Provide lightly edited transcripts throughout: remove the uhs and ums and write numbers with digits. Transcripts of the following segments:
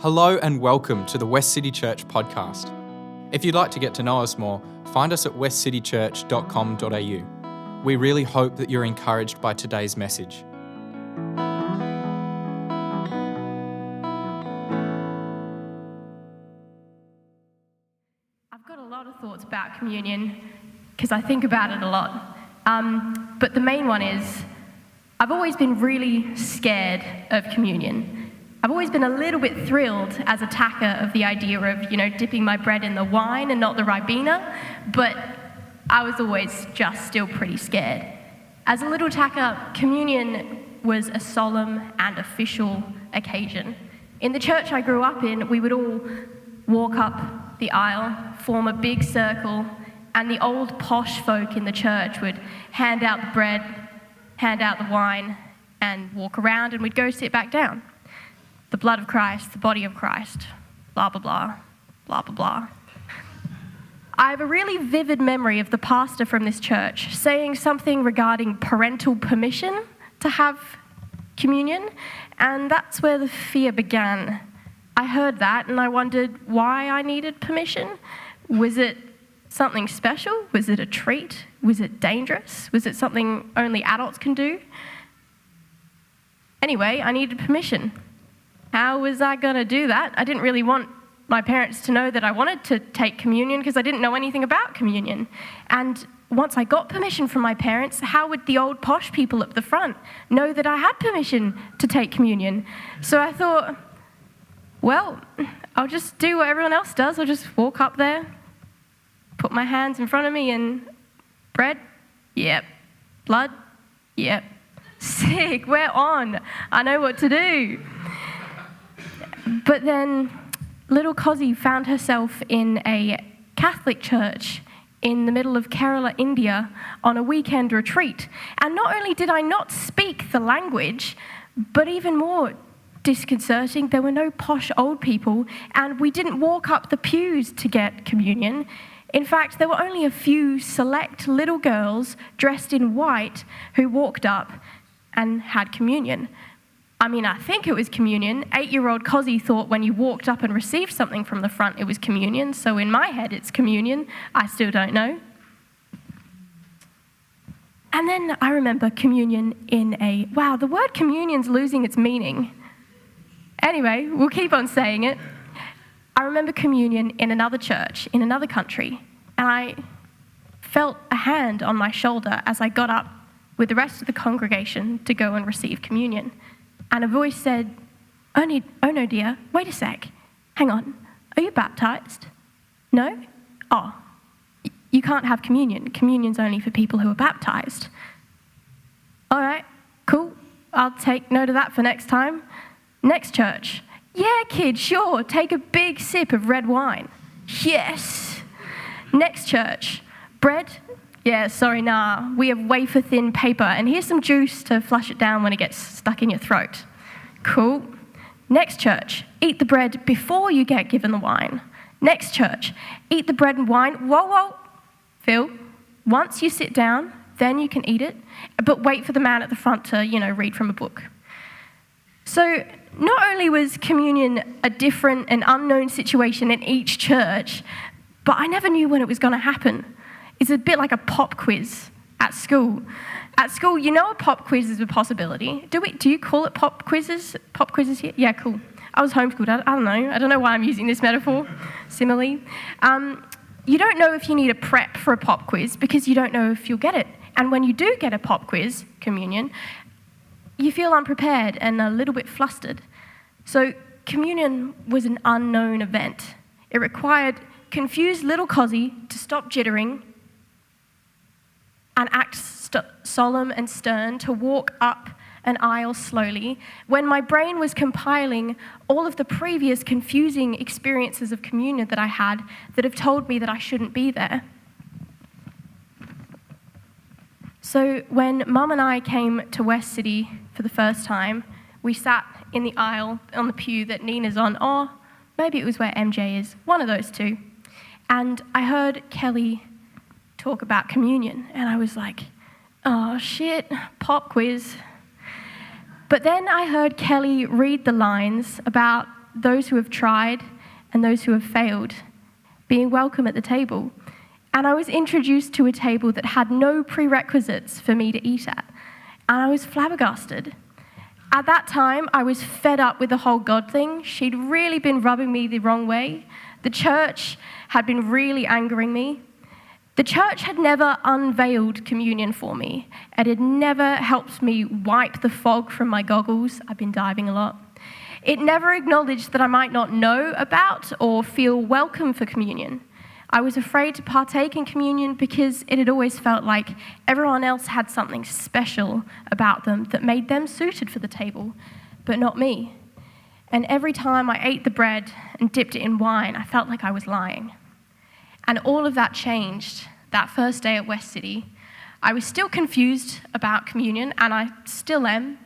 Hello and welcome to the Westcity Church podcast. If you'd like to get to know us more, find us at westcitychurch.com.au. We really hope that you're encouraged by today's message. I've got a lot of thoughts about communion because I think about it a lot. But the main one is I've always been really scared of communion. I've always been a little bit thrilled as a tacker of the idea of, dipping my bread in the wine and not the Ribena, but I was always just still pretty scared. As a little tacker, communion was a solemn and official occasion. In the church I grew up in, we would all walk up the aisle, form a big circle, and the old posh folk in the church would hand out the bread, hand out the wine, and walk around, and we'd go sit back down. The blood of Christ, the body of Christ, blah, blah, blah, blah, blah, blah. I have a really vivid memory of the pastor from this church saying something regarding parental permission to have communion, and that's where the fear began. I heard that and I wondered why I needed permission. Was it something special? Was it a treat? Was it dangerous? Was it something only adults can do? Anyway, I needed permission. How was I going to do that? I didn't really want my parents to know that I wanted to take communion because I didn't know anything about communion. And once I got permission from my parents, how would the old posh people at the front know that I had permission to take communion? So I thought, well, I'll just do what everyone else does. I'll just walk up there, put my hands in front of me, and bread? Yep. Blood? Yep. Sick, we're on. I know what to do. But then little Cossie found herself in a Catholic church in the middle of Kerala, India, on a weekend retreat. And not only did I not speak the language, but even more disconcerting, there were no posh old people, and we didn't walk up the pews to get communion. In fact, there were only a few select little girls dressed in white who walked up and had communion. I think it was communion. 8-year-old Cossie thought when you walked up and received something from the front, it was communion. So in my head, it's communion. I still don't know. And then I remember communion wow, the word communion's losing its meaning. Anyway, we'll keep on saying it. I remember communion in another church, in another country, and I felt a hand on my shoulder as I got up with the rest of the congregation to go and receive communion. And a voice said, oh no dear, wait a sec, hang on, are you baptized? No? Oh, you can't have communion. Communion's only for people who are baptized. All right, cool, I'll take note of that for next time. Next church, yeah kid, sure, take a big sip of red wine. Yes. Next church, bread? Yeah, sorry, nah, we have wafer-thin paper, and here's some juice to flush it down when it gets stuck in your throat. Cool. Next church, eat the bread before you get given the wine. Next church, eat the bread and wine. Whoa, Phil, once you sit down, then you can eat it, but wait for the man at the front to, read from a book. So not only was communion a different and unknown situation in each church, but I never knew when it was going to happen. It's a bit like a pop quiz at school. At school, a pop quiz is a possibility. Do you call it pop quizzes? Pop quizzes here? Yeah, cool. I was homeschooled. I don't know. I don't know why I'm using this metaphor, simile. You don't know if you need a prep for a pop quiz because you don't know if you'll get it. And when you do get a pop quiz, communion, you feel unprepared and a little bit flustered. So communion was an unknown event. It required confused little Cossie to stop jittering and act solemn and stern, to walk up an aisle slowly, when my brain was compiling all of the previous confusing experiences of communion that I had that have told me that I shouldn't be there. So when Mum and I came to Westcity for the first time, we sat in the aisle on the pew that Nina's on, or maybe it was where MJ is, one of those two. And I heard Kelly talk about communion, and I was like, oh shit, pop quiz. But then I heard Kelly read the lines about those who have tried and those who have failed being welcome at the table. And I was introduced to a table that had no prerequisites for me to eat at. And I was flabbergasted. At that time, I was fed up with the whole God thing. She'd really been rubbing me the wrong way. The church had been really angering me. The church had never unveiled communion for me. It had never helped me wipe the fog from my goggles. I've been diving a lot. It never acknowledged that I might not know about or feel welcome for communion. I was afraid to partake in communion because it had always felt like everyone else had something special about them that made them suited for the table, but not me. And every time I ate the bread and dipped it in wine, I felt like I was lying. And all of that changed that first day at Westcity. I was still confused about communion, and I still am.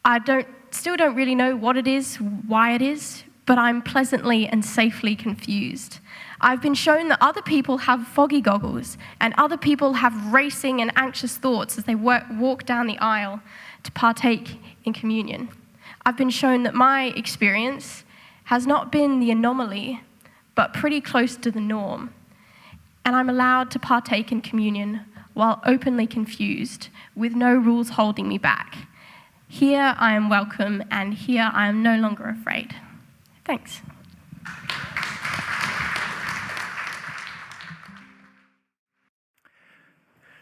I still don't really know what it is, why it is, but I'm pleasantly and safely confused. I've been shown that other people have foggy goggles, and other people have racing and anxious thoughts as they walk down the aisle to partake in communion. I've been shown that my experience has not been the anomaly, but pretty close to the norm. And I'm allowed to partake in communion while openly confused, with no rules holding me back. Here I am welcome, and here I am no longer afraid. Thanks.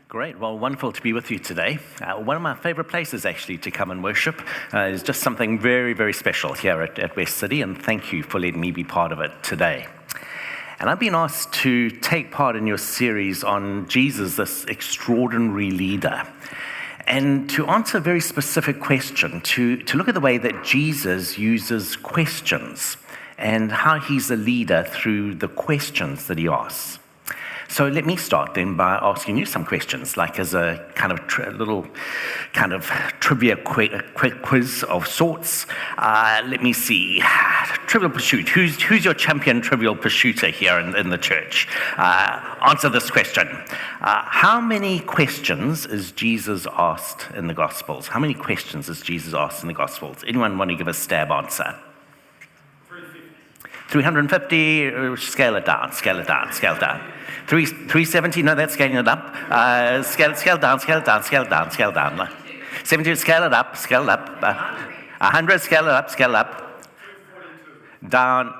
Great. Well, wonderful to be with you today. One of my favorite places, actually, to come and worship is just something very, very special here at Westcity, and thank you for letting me be part of it today. And I've been asked to take part in your series on Jesus, this extraordinary leader, and to answer a very specific question, to look at the way that Jesus uses questions and how he's a leader through the questions that he asks. So let me start then by asking you some questions, like as a kind of little kind of trivia quiz of sorts. Let me see. Trivial Pursuit. Who's your champion Trivial Pursuiter here in the church? Answer this question. How many questions is Jesus asked in the Gospels? How many questions is Jesus asked in the Gospels? Anyone want to give a stab answer? 350. Scale it down. 370, no, that's scaling it up. Scale down. 70, scale it up. 100, scale it up. Down.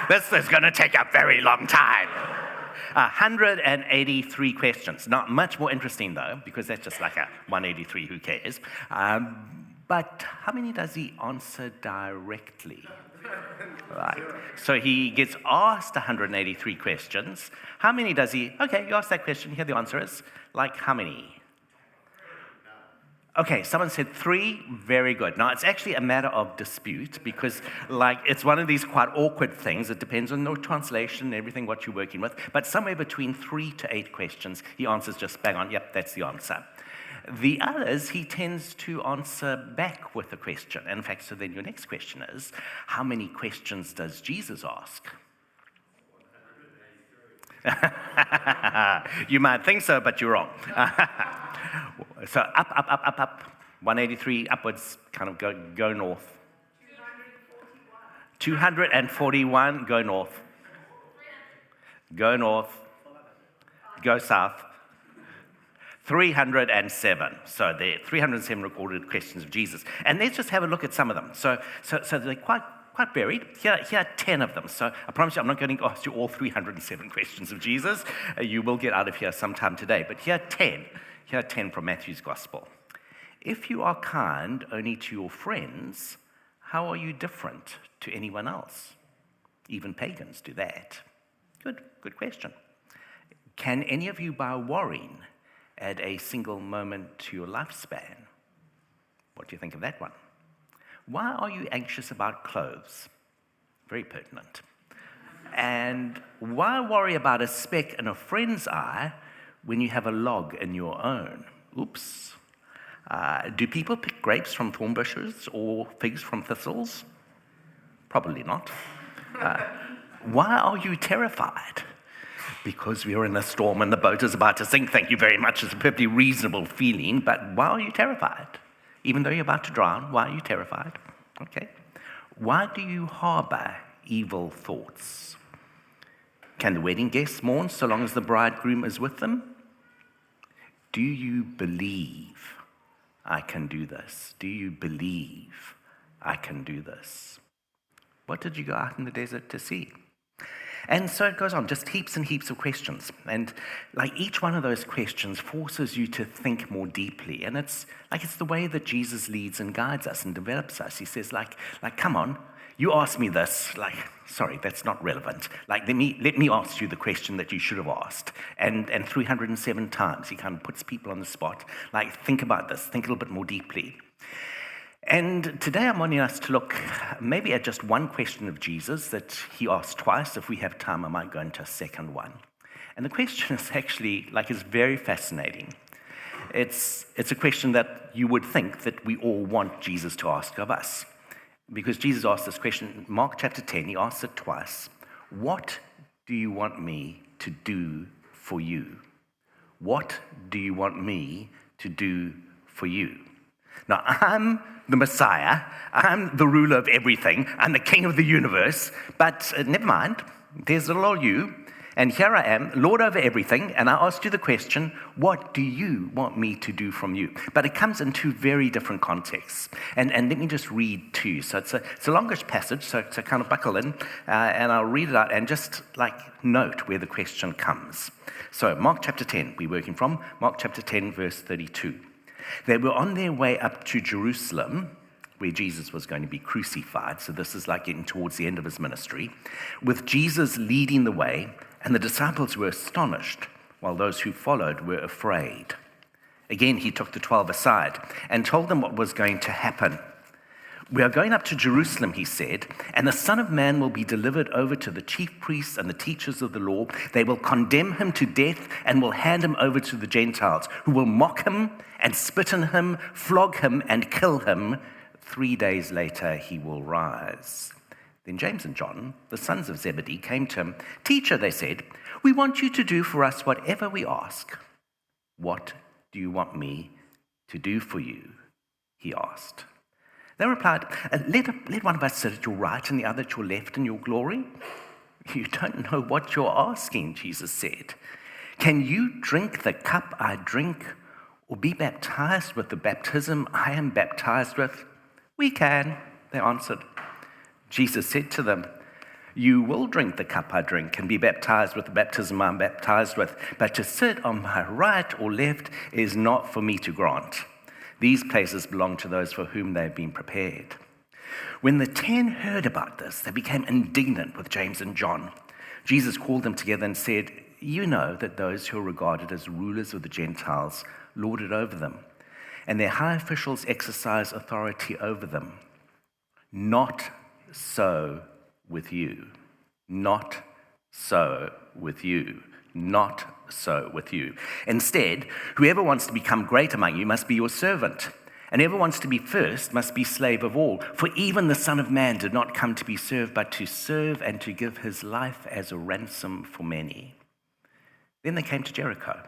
This is going to take a very long time. 183 questions. Not much more interesting, though, because that's just like a 183, who cares? But how many does he answer directly? Right. So he gets asked 183 questions. How many does he? Okay, you asked that question. Here the answer is. Like how many? Okay, someone said 3. Very good. Now, it's actually a matter of dispute because, it's one of these quite awkward things. It depends on the translation and everything, what you're working with. But somewhere between 3 to 8 questions, he answers just bang on. Yep, that's the answer. The others, he tends to answer back with a question. In fact, so then your next question is, how many questions does Jesus ask? You might think so, but you're wrong. So up. 183 upwards, kind of go north. 241, go north. Go north. Go south. 307. So there are 307 recorded questions of Jesus. And let's just have a look at some of them. So they're quite varied. Here are 10 of them. So I promise you I'm not going to ask you all 307 questions of Jesus. You will get out of here sometime today. But here are 10. Here are 10 from Matthew's Gospel. If you are kind only to your friends, how are you different to anyone else? Even pagans do that. Good question. Can any of you, by worrying, add a single moment to your lifespan? What do you think of that one? Why are you anxious about clothes? Very pertinent. And why worry about a speck in a friend's eye when you have a log in your own? Oops. Do people pick grapes from thorn bushes or figs from thistles? Probably not. Why are you terrified? Because we are in a storm and the boat is about to sink. Thank you very much. It's a perfectly reasonable feeling. But why are you terrified? Even though you're about to drown, why are you terrified? Okay. Why do you harbor evil thoughts? Can the wedding guests mourn so long as the bridegroom is with them? Do you believe I can do this? Do you believe I can do this? What did you go out in the desert to see? And so it goes on, just heaps and heaps of questions. And like each one of those questions forces you to think more deeply. And it's the way that Jesus leads and guides us and develops us. He says, come on, you asked me this. Sorry, that's not relevant. Let me ask you the question that you should have asked. And 307 times he kind of puts people on the spot. Think about this, think a little bit more deeply. And today I'm wanting us to look maybe at just one question of Jesus that he asked twice. If we have time, I might go into a second one. And the question is actually, is very fascinating. It's a question that you would think that we all want Jesus to ask of us. Because Jesus asked this question in Mark chapter 10, he asked it twice. What do you want me to do for you? What do you want me to do for you? Now, I'm the Messiah, I'm the ruler of everything, I'm the king of the universe, but never mind, there's little old you, and here I am, Lord over everything, and I ask you the question, what do you want me to do from you? But it comes in two very different contexts, and let me just read two. So it's a longish passage, so kind of buckle in, and I'll read it out, and just note where the question comes. So Mark chapter 10, we're working from, Mark chapter 10, verse 32. They were on their way up to Jerusalem, where Jesus was going to be crucified. So this is getting towards the end of his ministry, with Jesus leading the way, and the disciples were astonished, while those who followed were afraid. Again, he took the 12 aside and told them what was going to happen. We are going up to Jerusalem, he said, and the Son of Man will be delivered over to the chief priests and the teachers of the law. They will condemn him to death and will hand him over to the Gentiles, who will mock him and spit on him, flog him and kill him. 3 days later, he will rise. Then James and John, the sons of Zebedee, came to him. Teacher, they said, we want you to do for us whatever we ask. What do you want me to do for you? He asked. They replied, let one of us sit at your right and the other at your left in your glory. You don't know what you're asking, Jesus said. Can you drink the cup I drink or be baptized with the baptism I am baptized with? We can, they answered. Jesus said to them, you will drink the cup I drink and be baptized with the baptism I'm baptized with, but to sit on my right or left is not for me to grant. These places belong to those for whom they have been prepared. When the 10 heard about this, they became indignant with James and John. Jesus called them together and said, you know that those who are regarded as rulers of the Gentiles lord it over them, and their high officials exercise authority over them. Not so with you. Not so with you. Not so with you. Instead, whoever wants to become great among you must be your servant, and whoever wants to be first must be slave of all. For even the Son of Man did not come to be served, but to serve and to give his life as a ransom for many. Then they came to Jericho.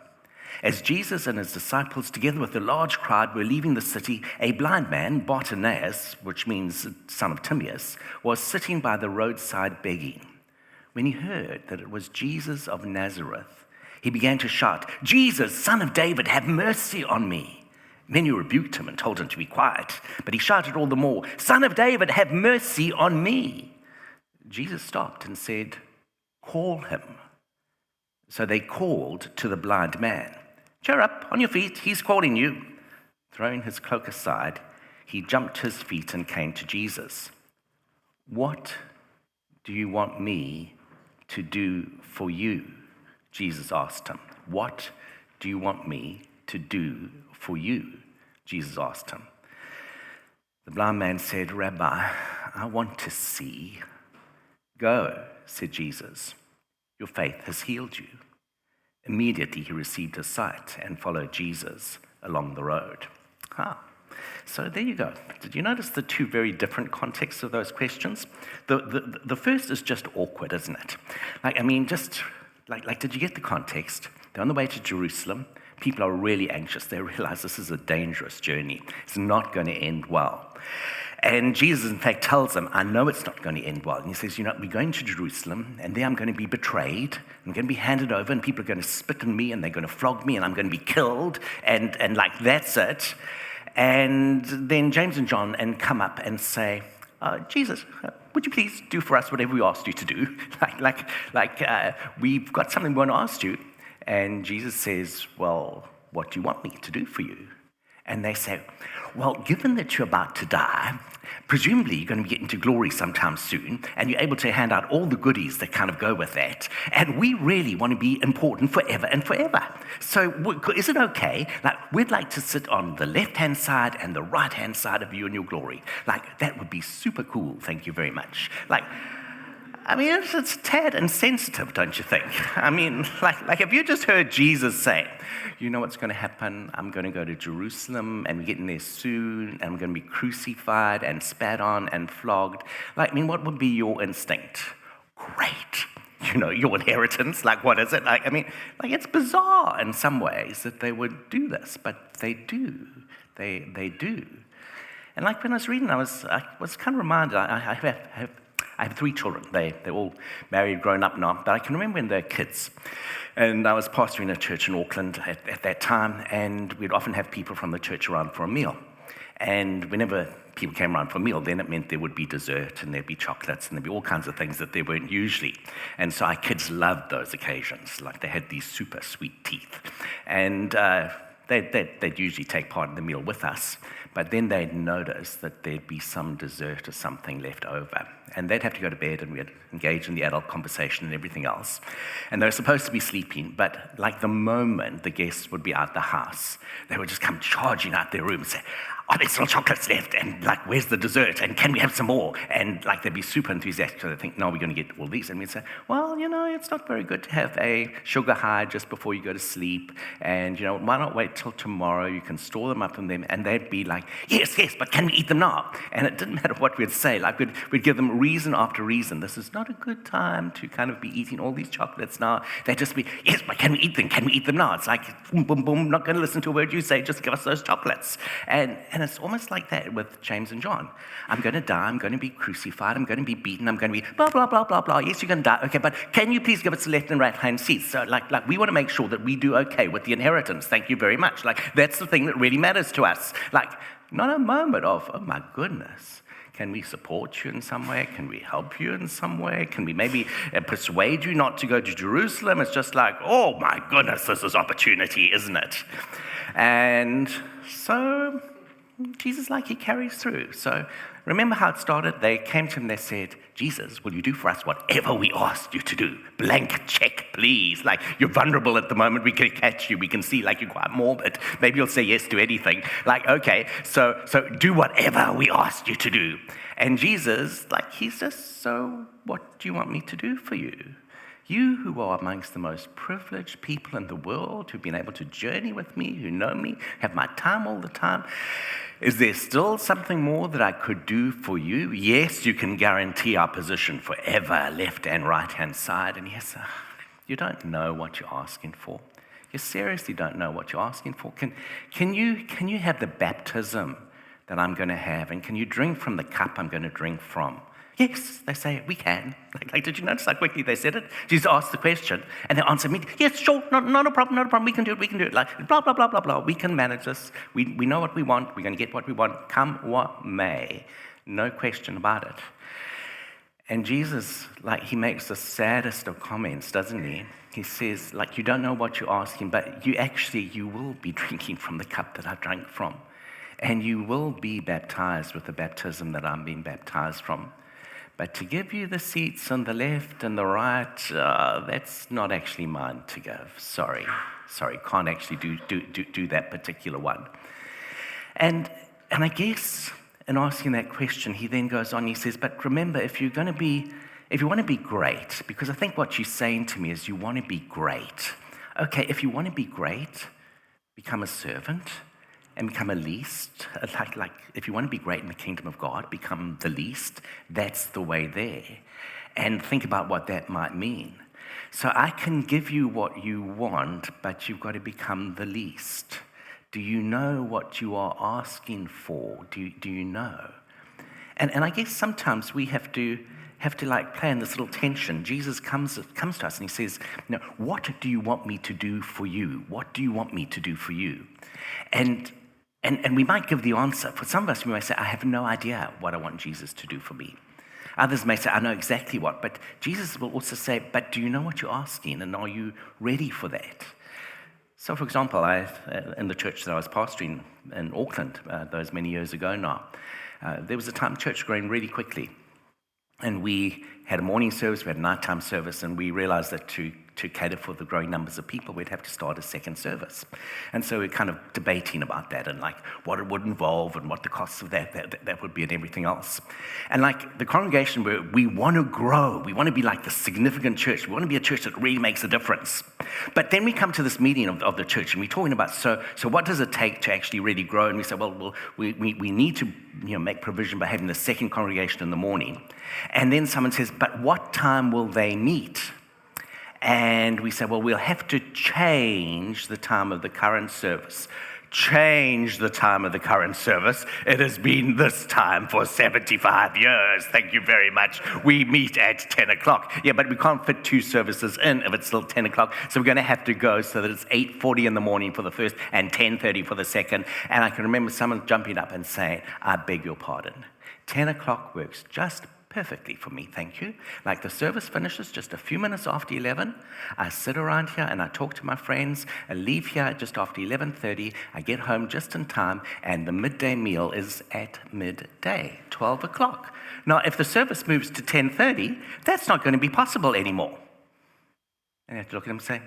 As Jesus and his disciples, together with a large crowd, were leaving the city, a blind man, Bartimaeus, which means son of Timaeus, was sitting by the roadside begging. When he heard that it was Jesus of Nazareth, he began to shout, Jesus, Son of David, have mercy on me. Many rebuked him and told him to be quiet, but he shouted all the more, Son of David, have mercy on me. Jesus stopped and said, call him. So they called to the blind man. Cheer up, on your feet, he's calling you. Throwing his cloak aside, he jumped to his feet and came to Jesus. What do you want me to do for you? Jesus asked him. What do you want me to do for you? Jesus asked him. The blind man said, Rabbi, I want to see. Go, said Jesus. Your faith has healed you. Immediately he received his sight and followed Jesus along the road. So there you go. Did you notice the two very different contexts of those questions? The first is just awkward, isn't it? Did you get the context? They're on the way to Jerusalem. People are really anxious. They realize this is a dangerous journey. It's not going to end well. And Jesus, in fact, tells them, I know it's not going to end well. And he says, we're going to Jerusalem, and there I'm going to be betrayed. I'm going to be handed over, and people are going to spit on me, and they're going to flog me, and I'm going to be killed, and that's it. And then James and John come up and say, Jesus, would you please do for us whatever we asked you to do? We've got something we want to ask you. And Jesus says, well, what do you want me to do for you? And they say, well, given that you're about to die, presumably you're going to be getting to glory sometime soon, and you're able to hand out all the goodies that kind of go with that. And we really want to be important forever and forever. So is it okay? We'd like to sit on the left-hand side and the right-hand side of you in your glory. That would be super cool. Thank you very much. It's tad insensitive, don't you think? If you just heard Jesus say, you know what's going to happen? I'm going to go to Jerusalem, and we're getting there soon, and I'm going to be crucified and spat on and flogged. What would be your instinct? Great. Your inheritance, what is it? It's bizarre in some ways that they would do this, but they do. They do. And when I was reading, I was kind of reminded, I have 3 children. They're all married, grown up now, but I can remember when they were kids. And I was pastoring a church in Auckland at that time, and we'd often have people from the church around for a meal. And whenever people came around for a meal, then it meant there would be dessert, and there'd be chocolates, and there'd be all kinds of things that there weren't usually. And so our kids loved those occasions. They had these super sweet teeth. And they'd usually take part in the meal with us, but then they'd notice that there'd be some dessert or something left over. And they'd have to go to bed, and we'd engage in the adult conversation and everything else. And they were supposed to be sleeping, but the moment the guests would be out the house, they would just come charging out their room and say, are there still chocolates left? And where's the dessert? And can we have some more? And they'd be super enthusiastic. So they think, no, we're going to get all these. And we'd say, well, it's not very good to have a sugar high just before you go to sleep. And, why not wait till tomorrow? You can store them up in them. And they'd be like, yes, but can we eat them now? And it didn't matter what we'd say. We'd give them reason after reason. This is not a good time to kind of be eating all these chocolates now. They'd just be, yes, but can we eat them? Can we eat them now? It's boom, boom, boom, not going to listen to a word you say. Just give us those chocolates. And it's almost like that with James and John. I'm going to die. I'm going to be crucified. I'm going to be beaten. I'm going to be blah, blah, blah, blah, blah. Yes, you're going to die. Okay, but can you please give us the left and right-hand seats? So, we want to make sure that we do okay with the inheritance. Thank you very much. That's the thing that really matters to us. Not a moment of, oh, my goodness. Can we support you in some way? Can we help you in some way? Can we maybe persuade you not to go to Jerusalem? It's just oh, my goodness, this is opportunity, isn't it? And so Jesus, he carries through. So remember how it started? They came to him, they said, Jesus, will you do for us whatever we asked you to do? Blank check, please. You're vulnerable at the moment. We can catch you. We can see you're quite morbid. Maybe you'll say yes to anything. Okay, so do whatever we asked you to do. And Jesus, he's just, so what do you want me to do for you? You who are amongst the most privileged people in the world, who've been able to journey with me, who know me, have my time all the time, is there still something more that I could do for you? Yes, you can guarantee our position forever, left and right-hand side. And yes, you don't know what you're asking for. You seriously don't know what you're asking for. Can you have the baptism that I'm going to have? And can you drink from the cup I'm going to drink from? Yes, they say, we can. Did you notice how quickly they said it? Jesus asked the question, and they answered me, yes, sure, not a problem, we can do it. Blah, blah, blah, blah, blah. We can manage this. We know what we want. We're going to get what we want, come what may. No question about it. And Jesus, he makes the saddest of comments, doesn't he? He says, you don't know what you're asking, but you will be drinking from the cup that I drank from. And you will be baptized with the baptism that I'm being baptized from. But to give you the seats on the left and the right, that's not actually mine to give. Sorry, can't actually do that particular one. And I guess in asking that question, he then goes on, he says, but remember, if you want to be great, because I think what you're saying to me is you want to be great. Okay, if you want to be great, become a servant. And become a least, if you want to be great in the kingdom of God, become the least. That's the way there. And think about what that might mean. So I can give you what you want, but you've got to become the least. Do you know what you are asking for? Do you know? And I guess sometimes we have to like play in this little tension. Jesus comes to us and he says, what do you want me to do for you? What do you want me to do for you? And we might give the answer. For some of us, we might say, I have no idea what I want Jesus to do for me. Others may say, I know exactly what. But Jesus will also say, but do you know what you're asking? And are you ready for that? So, for example, in the church that I was pastoring in Auckland, those many years ago now, there was a time church growing really quickly. And we had a morning service, we had a nighttime service, and we realized that to cater for the growing numbers of people, we'd have to start a second service. And so we're kind of debating about that and like what it would involve and what the costs of that would be and everything else. And like the congregation, we want to grow. We want to be like the significant church. We want to be a church that really makes a difference. But then we come to this meeting of the church and we're talking about, so what does it take to actually really grow? And we say, well, we need to make provision by having the second congregation in the morning. And then someone says, but what time will they meet? And we say, well, we'll have to change the time of the current service. Change the time of the current service. It has been this time for 75 years. Thank you very much. We meet at 10 o'clock. Yeah, but we can't fit two services in if it's still 10 o'clock. So we're going to have to go so that it's 8:40 in the morning for the first and 10:30 for the second. And I can remember someone jumping up and saying, I beg your pardon. 10 o'clock works just perfectly for me, thank you. Like the service finishes just a few minutes after 11. I sit around here and I talk to my friends. I leave here just after 11:30. I get home just in time, and the midday meal is at midday, 12 o'clock. Now, if the service moves to 10:30, that's not going to be possible anymore. And I have to look at them and say,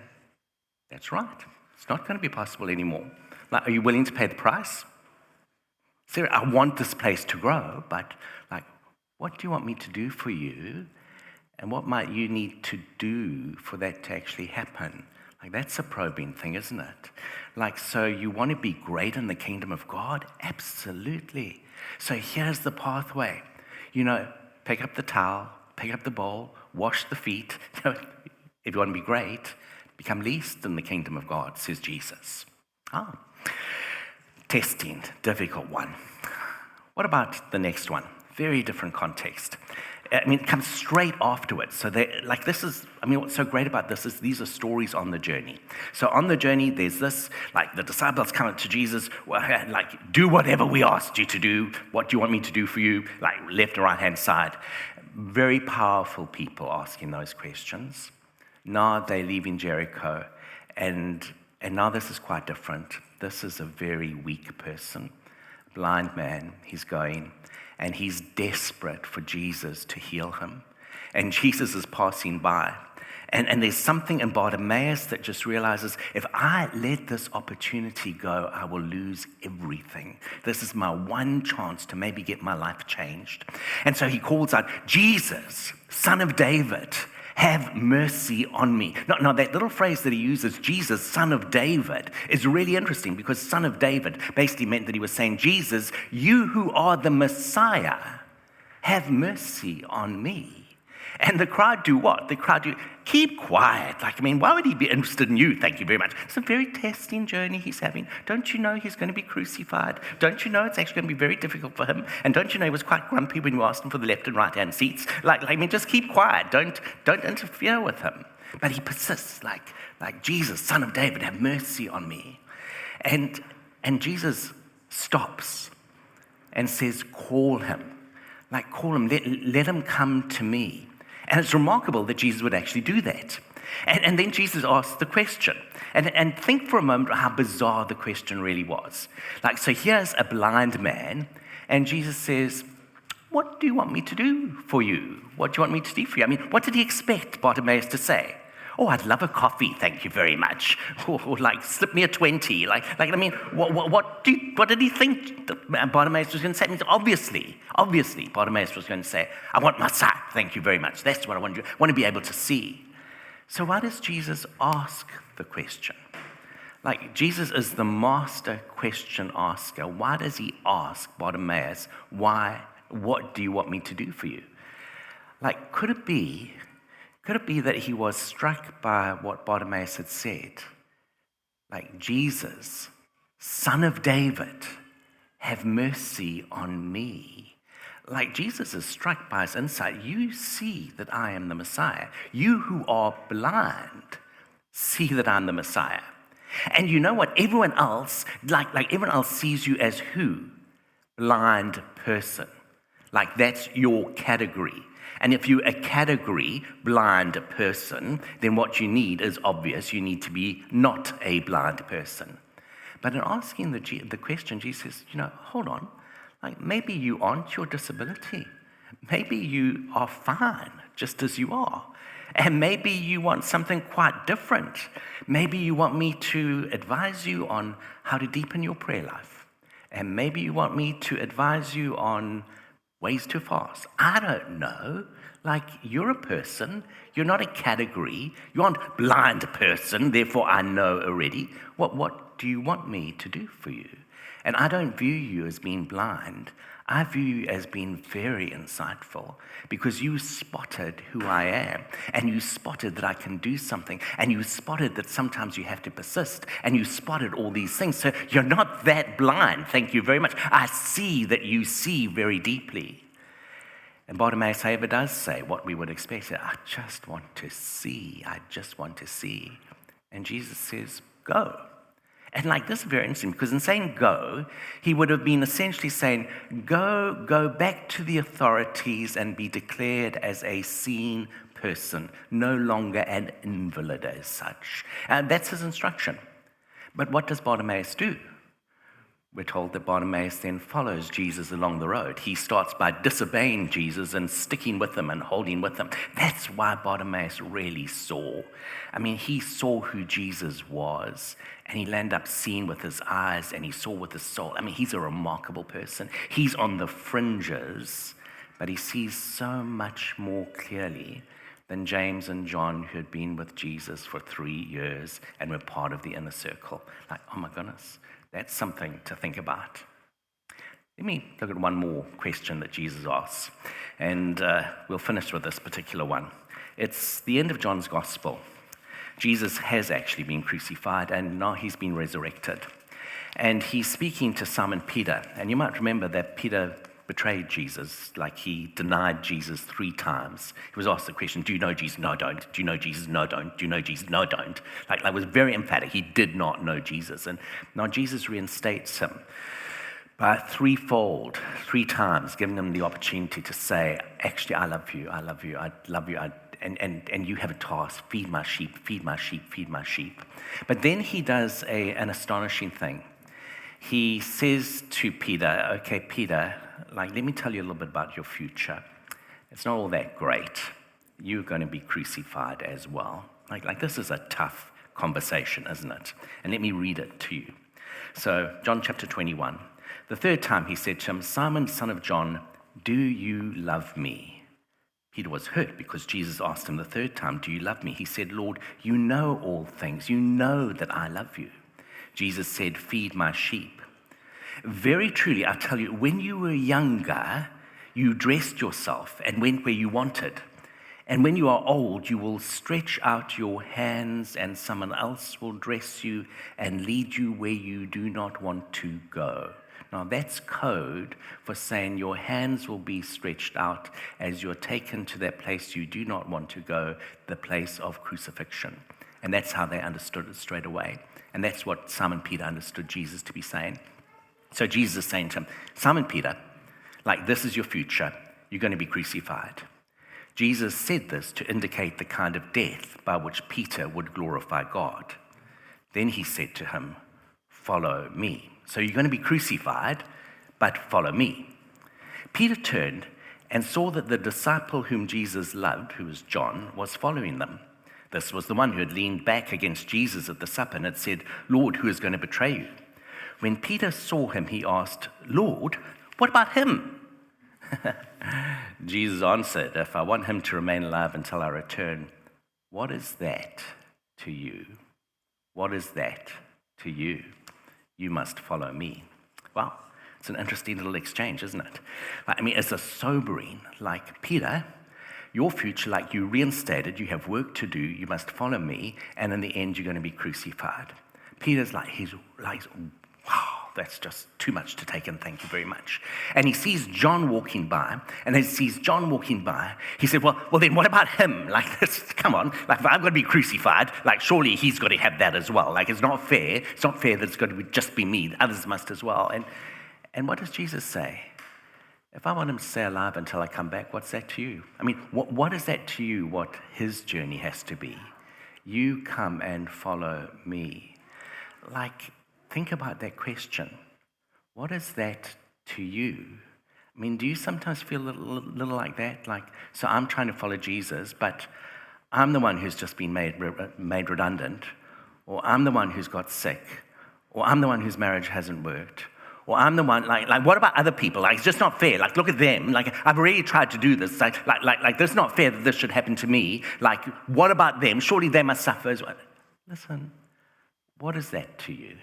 that's right. It's not going to be possible anymore. Like, are you willing to pay the price? Sarah, I want this place to grow, but like, what do you want me to do for you? And what might you need to do for that to actually happen? Like, that's a probing thing, isn't it? Like, so you want to be great in the kingdom of God? Absolutely. So here's the pathway. Pick up the towel, pick up the bowl, wash the feet. If you want to be great, become least in the kingdom of God, says Jesus. Testing, difficult one. What about the next one? Very different context. It comes straight afterwards. So what's so great about this is these are stories on the journey. So on the journey, there's this, like the disciples come up to Jesus, like, do whatever we asked you to do. What do you want me to do for you? Like left and right-hand side. Very powerful people asking those questions. Now they're leaving Jericho, and now this is quite different. This is a very weak person, blind man. He's going, and he's desperate for Jesus to heal him. And Jesus is passing by. And there's something in Bartimaeus that just realizes, if I let this opportunity go, I will lose everything. This is my one chance to maybe get my life changed. And so he calls out, Jesus, Son of David, have mercy on me. Now, that little phrase that he uses, Jesus, Son of David, is really interesting because Son of David basically meant that he was saying, Jesus, you who are the Messiah, have mercy on me. And the crowd do what? The crowd do, keep quiet. Why would he be interested in you? Thank you very much. It's a very testing journey he's having. Don't you know he's going to be crucified? Don't you know it's actually going to be very difficult for him? And don't you know he was quite grumpy when you asked him for the left and right-hand seats? Just keep quiet. Don't interfere with him. But he persists, like Jesus, Son of David, have mercy on me. And Jesus stops and says, call him. Call him, let him come to me. And it's remarkable that Jesus would actually do that. And then Jesus asks the question. And think for a moment how bizarre the question really was. So here's a blind man, and Jesus says, what do you want me to do for you? What do you want me to do for you? What did he expect Bartimaeus to say? Oh, I'd love a coffee, thank you very much. Or slip me a 20. What did he think Bartimaeus was going to say? Obviously, Bartimaeus was going to say, I want my sight, thank you very much. That's what I want to do. I want to be able to see. So why does Jesus ask the question? Jesus is the master question asker. Why does he ask Bartimaeus, what do you want me to do for you? Could it be Could it be that he was struck by what Bartimaeus had said? Like, Jesus, Son of David, have mercy on me. Like, Jesus is struck by his insight. You see that I am the Messiah. You who are blind see that I'm the Messiah. And you know what? Everyone else, like everyone else sees you as who? Blind person. Like, that's your category. And if you're a category blind person, then what you need is obvious. You need to be not a blind person. But in asking the question, Jesus says, hold on. Like, maybe you aren't your disability. Maybe you are fine just as you are. And maybe you want something quite different. Maybe you want me to advise you on how to deepen your prayer life. And maybe you want me to advise you on ways to fast. I don't know. Like, you're a person. You're not a category. You aren't blind person. Therefore, I know already. What do you want me to do for you? And I don't view you as being blind. I view you as being very insightful, because you spotted who I am, and you spotted that I can do something, and you spotted that sometimes you have to persist, and you spotted all these things. So you're not that blind. Thank you very much. I see that you see very deeply. And Bartimaeus, however, does say what we would expect. I just want to see. I just want to see. And Jesus says, go. And like, this is very interesting, because in saying go, he would have been essentially saying, go back to the authorities and be declared as a seen person, no longer an invalid as such. And that's his instruction. But what does Bartimaeus do? We're told that Bartimaeus then follows Jesus along the road. He starts by disobeying Jesus and sticking with him and holding with him. That's why Bartimaeus really saw. I mean, he saw who Jesus was, and he landed up seeing with his eyes, and he saw with his soul. I mean, he's a remarkable person. He's on the fringes, but he sees so much more clearly than James and John, who had been with Jesus for 3 years and were part of the inner circle. Like, oh my goodness. That's something to think about. Let me look at one more question that Jesus asks, and we'll finish with this particular one. It's the end of John's Gospel. Jesus has actually been crucified, and now he's been resurrected. And he's speaking to Simon Peter, and you might remember that Peter betrayed Jesus, like he denied Jesus 3 times. He was asked the question, do you know Jesus? No, I don't. Do you know Jesus? No, I don't. Do you know Jesus? No, I don't. Like, was very emphatic. He did not know Jesus. And now Jesus reinstates him by 3 times, giving him the opportunity to say, actually, I love you, I love you, I love you, and you have a task, feed my sheep, feed my sheep, feed my sheep. But then he does an astonishing thing. He says to Peter, okay, Peter, like, let me tell you a little bit about your future. It's not all that great. You're going to be crucified as well. Like this is a tough conversation, isn't it? And let me read it to you. So, John chapter 21. The 3rd time he said to him, Simon, son of John, do you love me? Peter was hurt because Jesus asked him the 3rd time, do you love me? He said, Lord, you know all things. You know that I love you. Jesus said, feed my sheep. Very truly, I tell you, when you were younger, you dressed yourself and went where you wanted. And when you are old, you will stretch out your hands, and someone else will dress you and lead you where you do not want to go. Now, that's code for saying your hands will be stretched out as you're taken to that place you do not want to go, the place of crucifixion. And that's how they understood it straight away. And that's what Simon Peter understood Jesus to be saying. So Jesus is saying to him, Simon Peter, like, this is your future. You're going to be crucified. Jesus said this to indicate the kind of death by which Peter would glorify God. Then he said to him, follow me. So you're going to be crucified, but follow me. Peter turned and saw that the disciple whom Jesus loved, who was John, was following them. This was the one who had leaned back against Jesus at the supper and had said, Lord, who is going to betray you? When Peter saw him, he asked, Lord, what about him? Jesus answered, if I want him to remain alive until I return, what is that to you? What is that to you? You must follow me. Wow, it's an interesting little exchange, isn't it? I mean, it's a sobering, like, Peter, your future, like you reinstated, you have work to do, you must follow me, and in the end, you're going to be crucified. Peter's like, he's like, wow, that's just too much to take in, thank you very much. And he sees John walking by, and as he sees John walking by, he said, well, then what about him? Like, this, come on, like, if I'm going to be crucified, like, surely he's got to have that as well. Like, it's not fair that it's going to just be me, others must as well. And what does Jesus say? If I want him to stay alive until I come back, what's that to you? I mean, what is that to you, what his journey has to be? You come and follow me. Like, think about that question. What is that to you? I mean, do you sometimes feel a little like that? Like, so I'm trying to follow Jesus, but I'm the one who's just been made redundant, or I'm the one who's got sick, or I'm the one whose marriage hasn't worked, or I'm the one, like, what about other people? Like, it's just not fair. Like, look at them. Like, I've already tried to do this. Like, this is not fair that this should happen to me. Like, what about them? Surely they must suffer as well. Listen, what is that to you?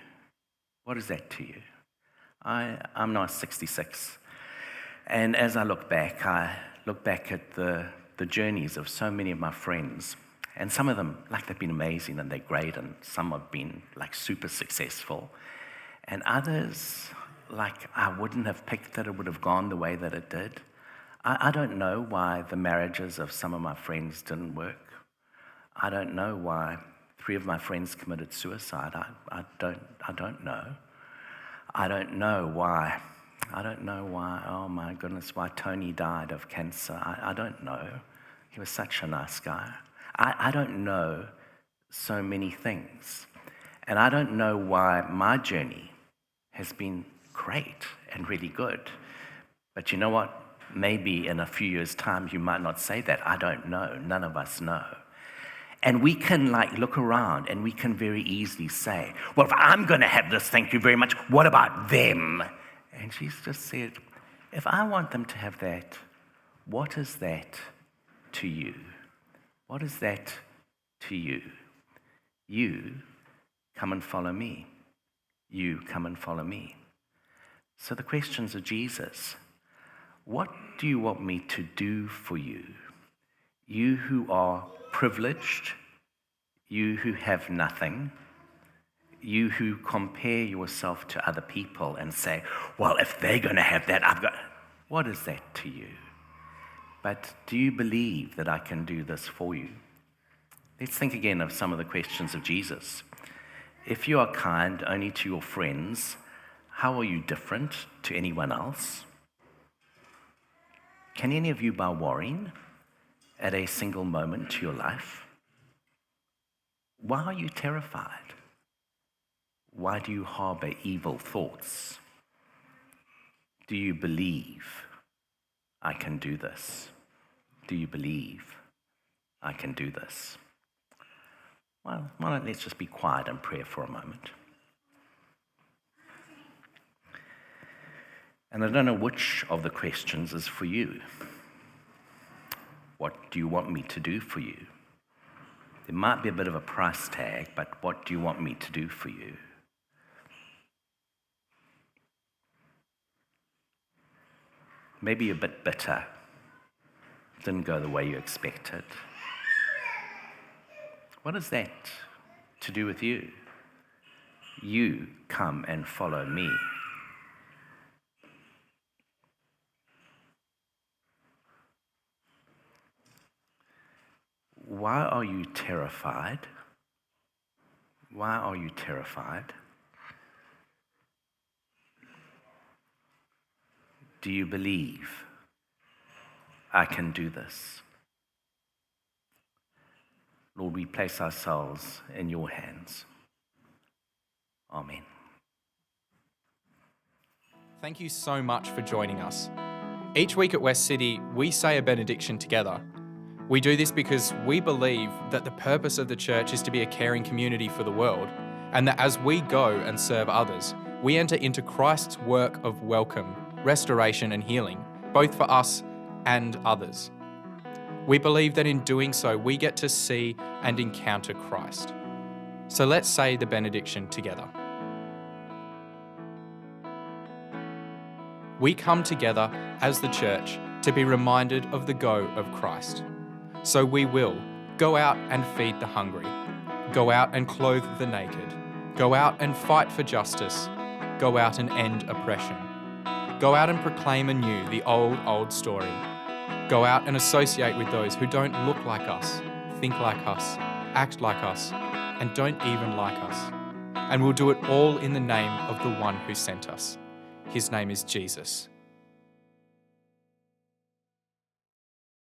What is that to you? I'm now 66. And as I look back at the journeys of so many of my friends. And some of them, like, they've been amazing and they're great. And some have been, like, super successful. And others, like, I wouldn't have picked that it would have gone the way that it did. I don't know why the marriages of some of my friends didn't work. I don't know why 3 of my friends committed suicide. I don't know. I don't know why. Oh my goodness, why Tony died of cancer. I don't know. He was such a nice guy. I don't know so many things. And I don't know why my journey has been great and really good. But you know what? Maybe in a few years' time, you might not say that. I don't know. None of us know. And we can, like, look around and we can very easily say, well, if I'm going to have this, thank you very much, what about them? And she's just said, if I want them to have that, what is that to you? What is that to you? You come and follow me. You come and follow me. So the questions of Jesus, what do you want me to do for you? You who are privileged, you who have nothing, you who compare yourself to other people and say, well, if they're going to have that, I've got... What is that to you? But do you believe that I can do this for you? Let's think again of some of the questions of Jesus. If you are kind only to your friends, how are you different to anyone else? Can any of you bear worrying at a single moment to your life? Why are you terrified? Why do you harbor evil thoughts? Do you believe I can do this? Do you believe I can do this? Well, let's just be quiet and pray for a moment. And I don't know which of the questions is for you. What do you want me to do for you? There might be a bit of a price tag, but what do you want me to do for you? Maybe you're a bit bitter. Didn't go the way you expected. What is that to do with you? You come and follow me. Why are you terrified? Why are you terrified? Do you believe I can do this? Lord, we place ourselves in your hands. Amen. Thank you so much for joining us. Each week at West City, we say a benediction together. We do this because we believe that the purpose of the church is to be a caring community for the world, and that as we go and serve others, we enter into Christ's work of welcome, restoration, and healing, both for us and others. We believe that in doing so, we get to see and encounter Christ. So let's say the benediction together. We come together as the church to be reminded of the go of Christ. So we will go out and feed the hungry, go out and clothe the naked, go out and fight for justice, go out and end oppression, go out and proclaim anew the old story, go out and associate with those who don't look like us, think like us, act like us, and don't even like us. And we'll do it all in the name of the one who sent us. His name is Jesus.